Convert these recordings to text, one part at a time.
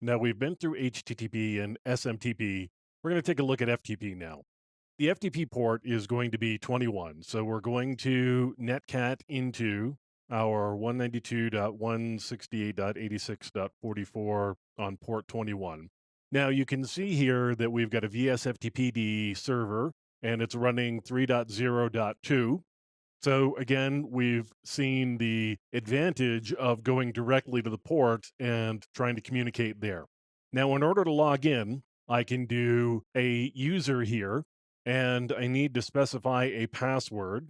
Now we've been through HTTP and SMTP. We're going to take a look at FTP now. The FTP port is going to be 21. So we're going to netcat into our 192.168.86.44 on port 21. Now you can see here that we've got a VSFTPD server and it's running 3.0.2. So again, we've seen the advantage of going directly to the port and trying to communicate there. Now, in order to log in, I can do a user here, and I need to specify a password.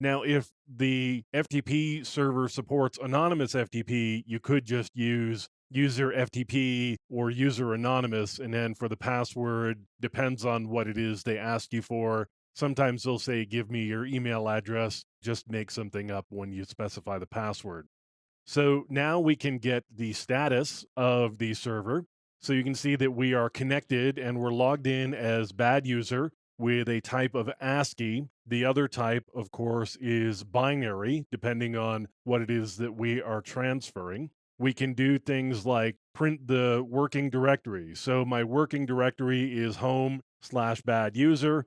Now, if the FTP server supports anonymous FTP, you could just use user FTP or user anonymous. And then for the password, depends on what it is they ask you for. Sometimes they'll say, give me your email address. Just make something up when you specify the password. So now we can get the status of the server. So you can see that we are connected and we're logged in as bad user with a type of ASCII. The other type, of course, is binary, depending on what it is that we are transferring. We can do things like print the working directory. So my working directory is home/bad user.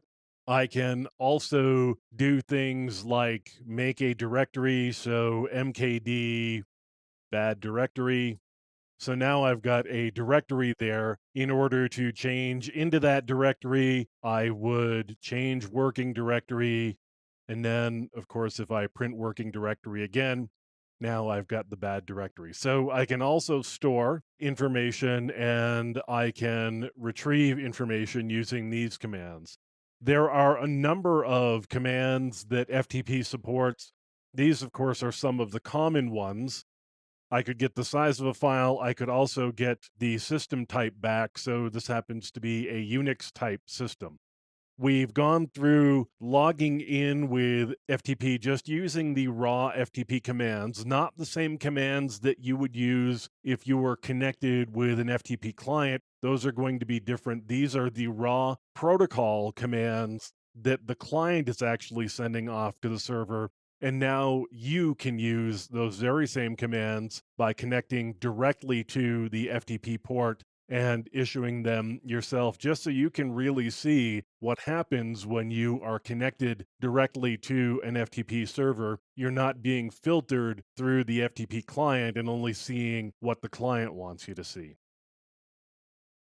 I can also do things like make a directory. So mkd bad directory. So now I've got a directory there. In order to change into that directory, I would change working directory. And then, of course, if I print working directory again, now I've got the bad directory. So I can also store information and I can retrieve information using these commands. There are a number of commands that FTP supports. These, of course, are some of the common ones. I could get the size of a file. I could also get the system type back. So this happens to be a Unix type system. We've gone through logging in with FTP just using the raw FTP commands, not the same commands that you would use if you were connected with an FTP client. Those are going to be different. These are the raw protocol commands that the client is actually sending off to the server. And now you can use those very same commands by connecting directly to the FTP port and issuing them yourself, just so you can really see what happens when you are connected directly to an FTP server. You're not being filtered through the FTP client and only seeing what the client wants you to see.